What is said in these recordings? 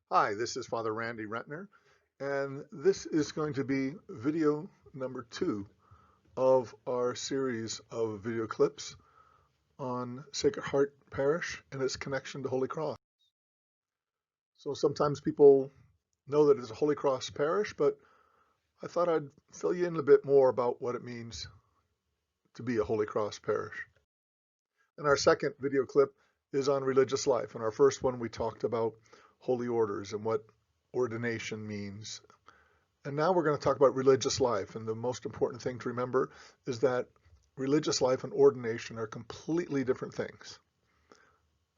Hi, this is Father Randy Rentner, and this is going to be video number 2 of our series of video clips on Sacred Heart Parish and its connection to Holy Cross. So sometimes people know that it's a Holy Cross parish, but I thought I'd fill you in a bit more about what it means to be a Holy Cross parish. And our second video clip is on religious life. In our first one, we talked about holy orders and what ordination means. And now we're going to talk about religious life. And the most important thing to remember is that religious life and ordination are completely different things.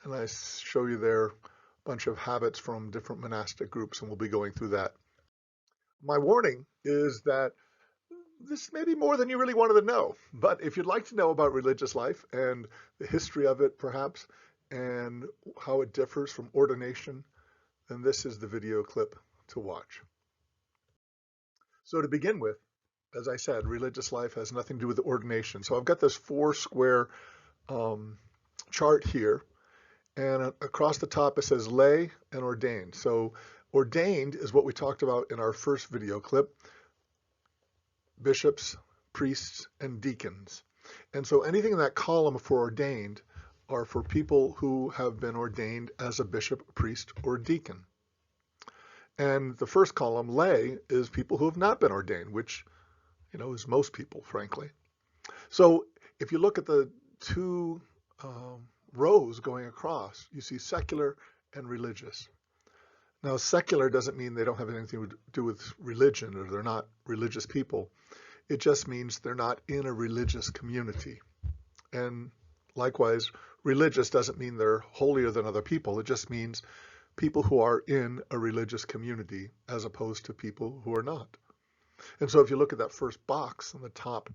And I show you there a bunch of habits from different monastic groups, and we'll be going through that. My warning is that this may be more than you really wanted to know, but if you'd like to know about religious life and the history of it perhaps, and how it differs from ordination, then this is the video clip to watch. So to begin with, as I said, religious life has nothing to do with ordination. So I've got this 4-square chart here, and across the top it says lay and ordained. So ordained is what we talked about in our first video clip: bishops, priests, and deacons. And so anything in that column for ordained are for people who have been ordained as a bishop, priest, or deacon. And the first column, lay, is people who have not been ordained, which, is most people, frankly. So if you look at the two rows going across, you see secular and religious. Now, secular doesn't mean they don't have anything to do with religion or they're not religious people. It just means they're not in a religious community. And likewise, religious doesn't mean they're holier than other people. It just means people who are in a religious community as opposed to people who are not. And so if you look at that first box on the top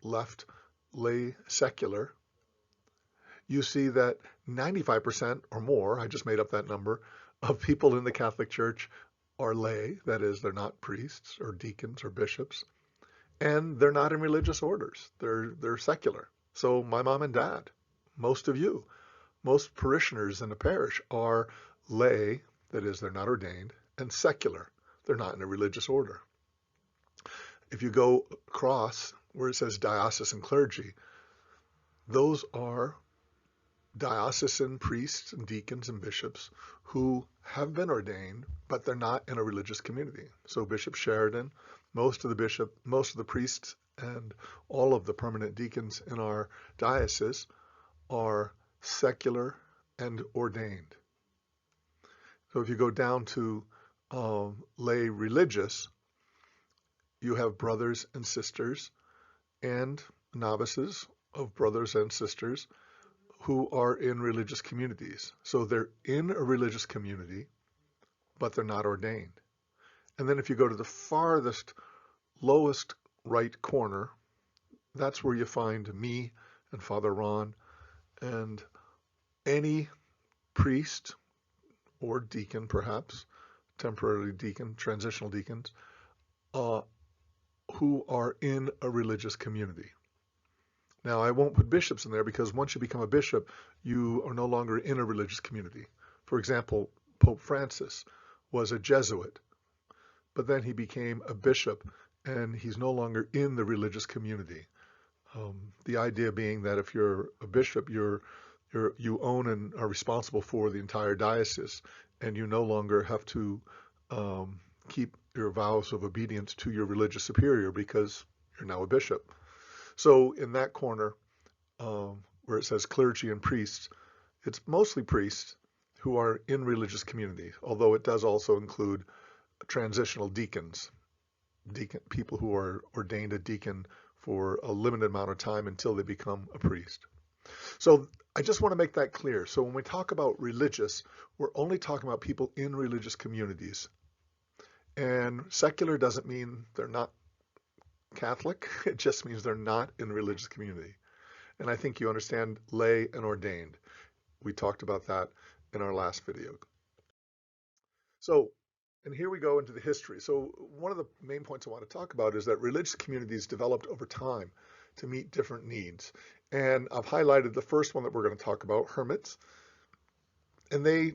left, lay secular, you see that 95% or more, I just made up that number, of people in the Catholic Church are lay, that is, they're not priests or deacons or bishops, and they're not in religious orders. They're secular. So my mom and dad, most of you, most parishioners in the parish are lay, that is, they're not ordained, and secular, they're not in a religious order. If you go across where it says diocesan clergy, those are diocesan priests and deacons and bishops who have been ordained, but they're not in a religious community. So Bishop Sheridan, most of the priests, and all of the permanent deacons in our diocese are secular and ordained. So if you go down to lay religious, you have brothers and sisters and novices of brothers and sisters who are in religious communities. So they're in a religious community, but they're not ordained. And then if you go to the farthest, lowest right corner, that's where you find me and Father Ron and any priest or deacon, perhaps, temporary deacon, transitional deacons, who are in a religious community. Now, I won't put bishops in there because once you become a bishop, you are no longer in a religious community. For example, Pope Francis was a Jesuit, but then he became a bishop and he's no longer in the religious community. The idea being that if you're a bishop, you own and are responsible for the entire diocese, and you no longer have to keep your vows of obedience to your religious superior because you're now a bishop. So in that corner where it says clergy and priests, it's mostly priests who are in religious community, although it does also include transitional deacons, people who are ordained a deacon for a limited amount of time until they become a priest. So I just want to make that clear. So when we talk about religious, we're only talking about people in religious communities. And secular doesn't mean they're not Catholic. It just means they're not in a religious community. And I think you understand lay and ordained. We talked about that in our last video. So, and here we go into the history. So one of the main points I want to talk about is that religious communities developed over time to meet different needs. And I've highlighted the first one that we're going to talk about, hermits. And they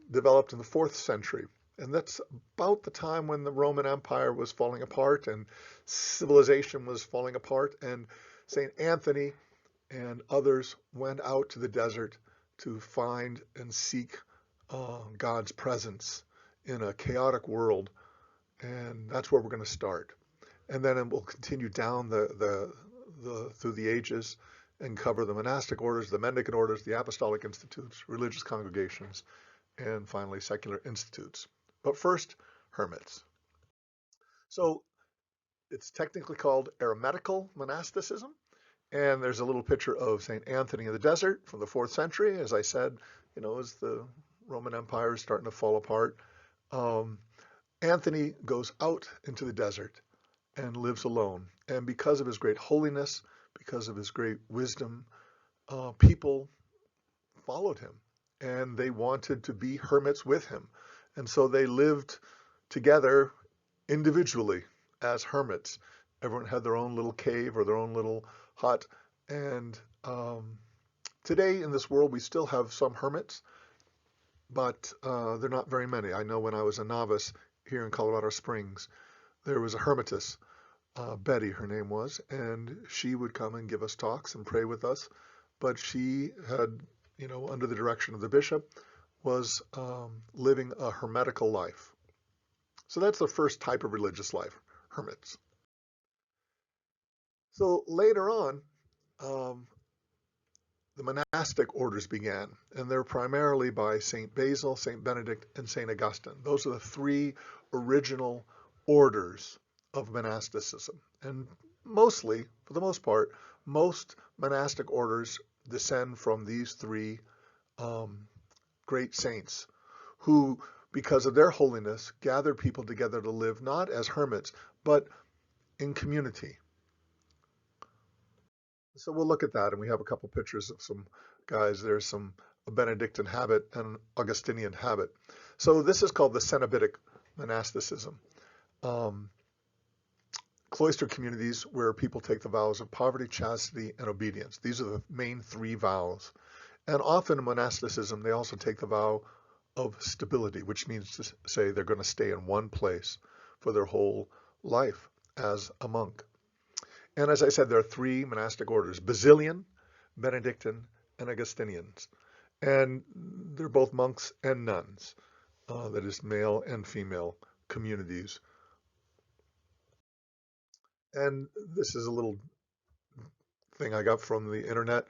developed in the 4th century. And that's about the time when the Roman Empire was falling apart and civilization was falling apart. And St. Anthony and others went out to the desert to find and seek God's presence in a chaotic world. And that's where we're going to start. And then we'll continue down through the ages and cover the monastic orders, the mendicant orders, the apostolic institutes, religious congregations, and finally secular institutes. But first, hermits. So it's technically called eremitical monasticism. And there's a little picture of St. Anthony in the desert from the 4th century. As I said, as the Roman Empire is starting to fall apart, Anthony goes out into the desert and lives alone. And because of his great holiness, because of his great wisdom, people followed him and they wanted to be hermits with him. And so they lived together individually as hermits. Everyone had their own little cave or their own little hut. And today in this world, we still have some hermits, but they're not very many. I know when I was a novice here in Colorado Springs, there was a hermitess, Betty, her name was, and she would come and give us talks and pray with us. But she had, under the direction of the bishop, was living a hermetical life. So that's the first type of religious life, hermits. So later on, the monastic orders began, and they're primarily by St. Basil, St. Benedict, and St. Augustine. Those are the 3 original orders of monasticism. And mostly, for the most part, most monastic orders descend from these 3 great saints who, because of their holiness, gathered people together to live not as hermits, but in community. So we'll look at that, and we have a couple pictures of some guys. There's a Benedictine habit and an Augustinian habit. So this is called the Cenobitic monasticism. Cloister communities where people take the vows of poverty, chastity, and obedience. These are the main 3 vows. And often in monasticism, they also take the vow of stability, which means to say they're going to stay in one place for their whole life as a monk. And as I said, there are 3 monastic orders: Basilian, Benedictine, and Augustinians. And they're both monks and nuns, that is, male and female communities. And this is a little thing I got from the internet,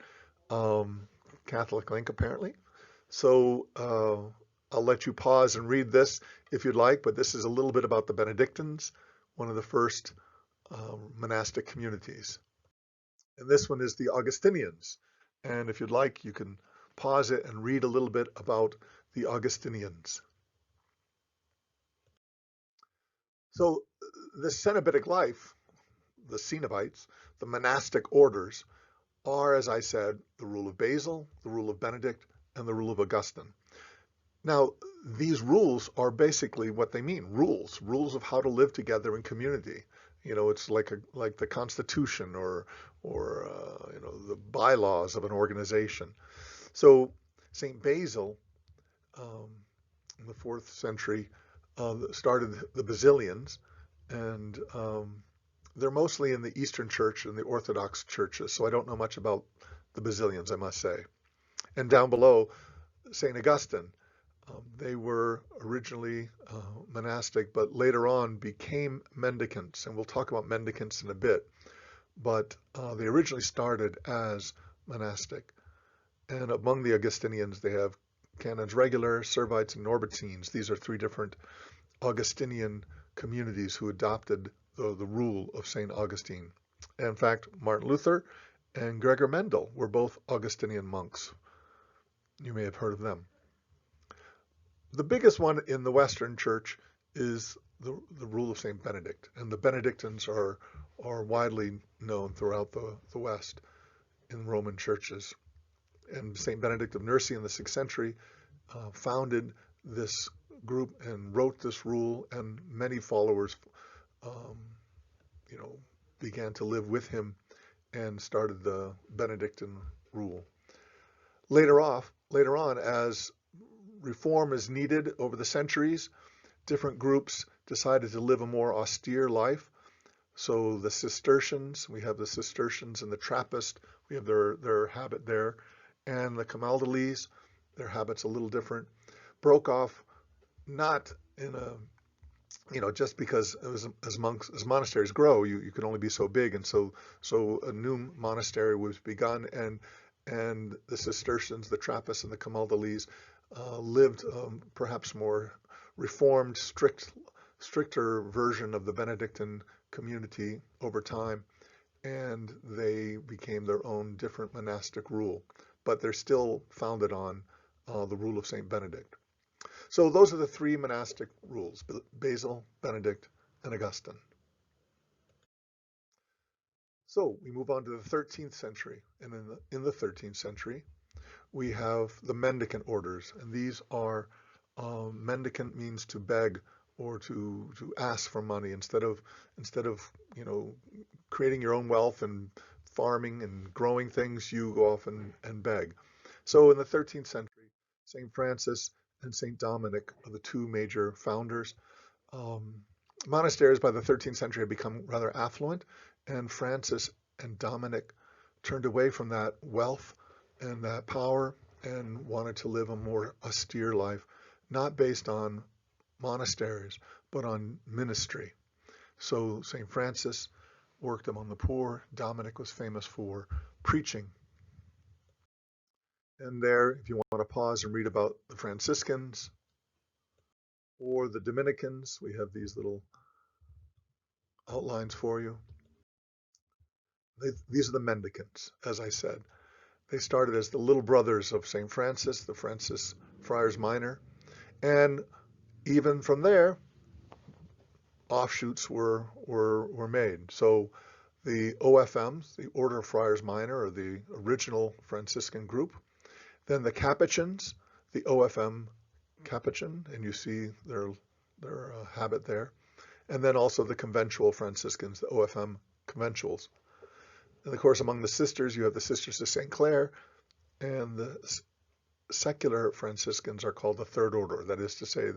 Catholic link apparently. So I'll let you pause and read this if you'd like, but this is a little bit about the Benedictines, one of the first monastic communities. And this one is the Augustinians. And if you'd like, you can pause it and read a little bit about the Augustinians. So the Cenobitic life, the Cenobites, the monastic orders, are, as I said, the rule of Basil, the rule of Benedict, and the rule of Augustine. Now, these rules are basically what they mean: rules of how to live together in community. It's like the Constitution or the bylaws of an organization. So St. Basil, in the 4th century, started the Basilians, and they're mostly in the Eastern Church and the Orthodox churches. So I don't know much about the Basilians, I must say. And down below, St. Augustine. They were originally monastic, but later on became mendicants, and we'll talk about mendicants in a bit. But they originally started as monastic. And among the Augustinians, they have canons regular, Servites, and Norbertines. These are 3 different Augustinian communities who adopted the rule of St. Augustine. And in fact, Martin Luther and Gregor Mendel were both Augustinian monks. You may have heard of them. The biggest one in the Western Church is the rule of St. Benedict, and the Benedictines are widely known throughout the West in Roman churches. And St. Benedict of Nursia in the 6th century founded this group and wrote this rule, and many followers began to live with him and started the Benedictine rule. Later on, as reform is needed over the centuries. Different groups decided to live a more austere life. So the Cistercians, we have the Cistercians and the Trappist, we have their habit there. And the Camaldolese, their habit's a little different, broke off not in a, just because as monasteries grow, you can only be so big. And so a new monastery was begun, and the Cistercians, the Trappists, and the Camaldolese lived perhaps more reformed, stricter version of the Benedictine community over time, and they became their own different monastic rule, but they're still founded on the rule of Saint Benedict. So those are the three monastic rules: Basil, Benedict, and Augustine. So we move on to the 13th century, and in the 13th century we have the mendicant orders, and these are mendicant means to beg or to ask for money instead of creating your own wealth and farming and growing things. You go off and beg. So in the 13th century, St. Francis and St. Dominic are the two major founders. Monasteries by the 13th century had become rather affluent, and Francis and Dominic turned away from that wealth and that power and wanted to live a more austere life, not based on monasteries, but on ministry. So St. Francis worked among the poor. Dominic was famous for preaching. And there, if you want to pause and read about the Franciscans or the Dominicans, we have these little outlines for you. These are the Mendicants, as I said. They started as the little brothers of St. Francis, the Francis Friars Minor, and even from there, offshoots were made. So the OFMs, the Order of Friars Minor, or the original Franciscan group, then the Capuchins, the OFM Capuchin, and you see their habit there, and then also the conventual Franciscans, the OFM conventuals. And of course, among the sisters, you have the Sisters of St. Clare, and the secular Franciscans are called the Third Order. That is to say,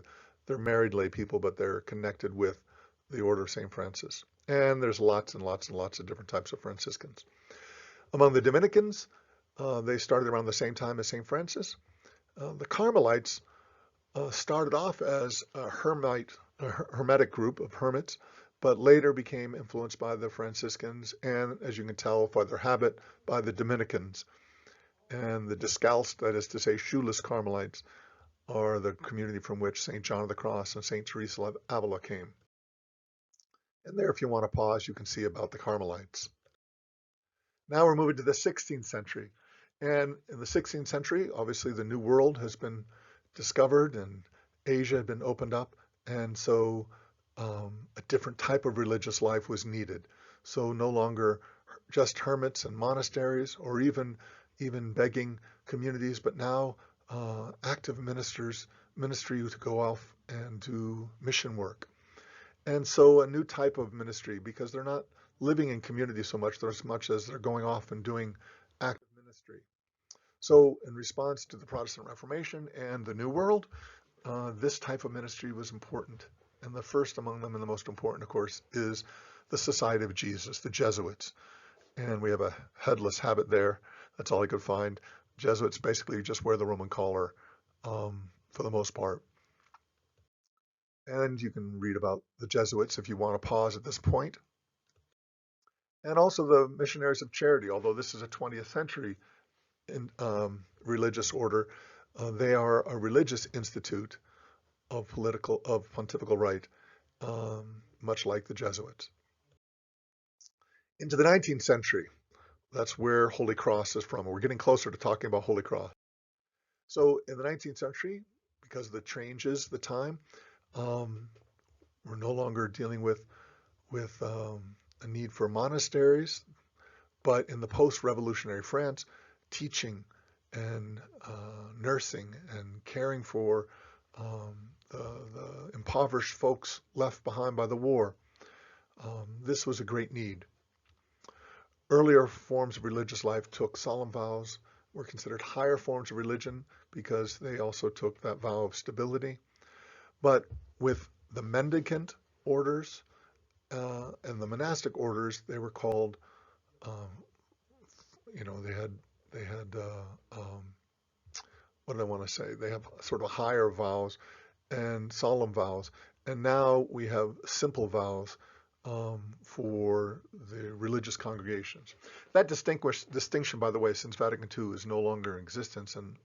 they're married lay people, but they're connected with the Order of St. Francis. And there's lots and lots and lots of different types of Franciscans. Among the Dominicans, they started around the same time as St. Francis. The Carmelites started off as a hermetic group of hermits, but later became influenced by the Franciscans, and as you can tell by their habit, by the Dominicans. And the Discalced, that is to say shoeless Carmelites, are the community from which St. John of the Cross and St. Teresa of Avila came. And there, if you want to pause, you can see about the Carmelites. Now we're moving to the 16th century. And in the 16th century, obviously the New World has been discovered and Asia had been opened up. And so a different type of religious life was needed. So no longer just hermits and monasteries or even begging communities, but now active ministry to go off and do mission work. And so a new type of ministry, because they're not living in community so much as they're going off and doing active ministry. So in response to the Protestant Reformation and the New World, this type of ministry was important. And the first among them, and the most important, of course, is the Society of Jesus, the Jesuits. And we have a headless habit there. That's all I could find. Jesuits basically just wear the Roman collar for the most part. And you can read about the Jesuits if you want to pause at this point. And also the Missionaries of Charity, although this is a 20th century religious order, they are a religious institute of pontifical right, much like the Jesuits. Into the 19th century, that's where Holy Cross is from. We're getting closer to talking about Holy Cross. So in the 19th century, because of the changes, the time, we're no longer dealing with a need for monasteries, but in the post-revolutionary France, teaching and nursing and caring for the impoverished folks left behind by the war. This was a great need. Earlier forms of religious life took solemn vows were considered higher forms of religion because they also took that vow of stability. But with the mendicant orders and the monastic orders, they were called, they had what do I want to say? They have sort of higher vows and solemn vows. And now we have simple vows for the religious congregations. That distinction, by the way, since Vatican II is no longer in existence, and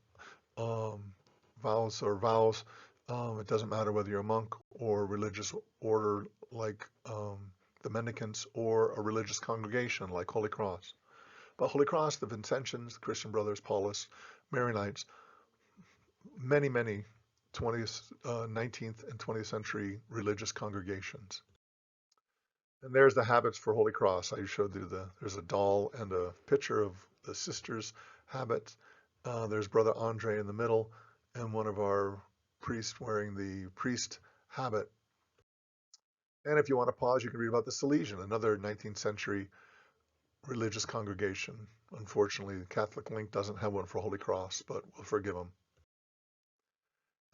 vows are vows. It doesn't matter whether you're a monk or a religious order like the Mendicants or a religious congregation like Holy Cross. But Holy Cross, the Vincentians, the Christian Brothers, Paulists, Maronites, many 20th, 19th, and 20th century religious congregations. And there's the habits for Holy Cross. I showed you there's a doll and a picture of the sisters' habits. There's Brother Andre in the middle, and one of our priests wearing the priest habit. And if you want to pause, you can read about the Salesian, another 19th century religious congregation. Unfortunately, the Catholic Link doesn't have one for Holy Cross, but we'll forgive them.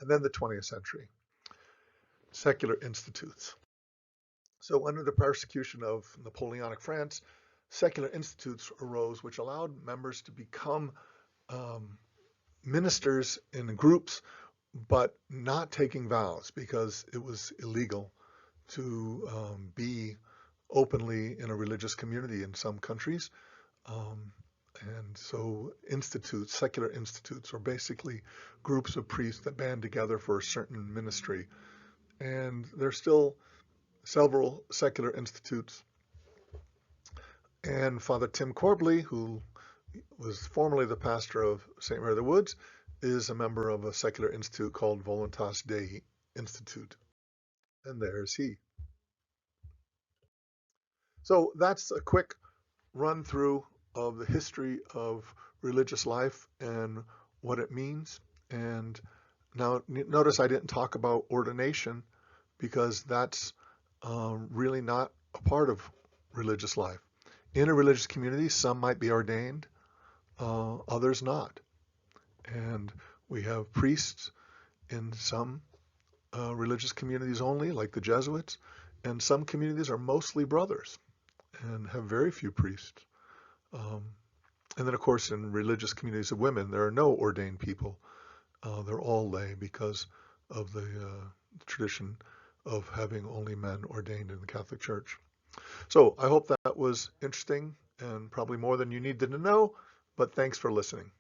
And then the 20th century, secular institutes. So under the persecution of Napoleonic France, secular institutes arose which allowed members to become ministers in groups, but not taking vows because it was illegal to be openly in a religious community in some countries. And so institutes, secular institutes, are basically groups of priests that band together for a certain ministry. And there's still several secular institutes. And Father Tim Corbley, who was formerly the pastor of St. Mary of the Woods, is a member of a secular institute called Voluntas Dei Institute. And there's he. So that's a quick run through of the history of religious life and what it means. And now notice I didn't talk about ordination because that's really not a part of religious life. In a religious community, some might be ordained, others not. And we have priests in some religious communities only, like the Jesuits, and some communities are mostly brothers and have very few priests. And then, of course, in religious communities of women, there are no ordained people. They're all lay because of the tradition of having only men ordained in the Catholic Church. So I hope that was interesting and probably more than you needed to know, but thanks for listening.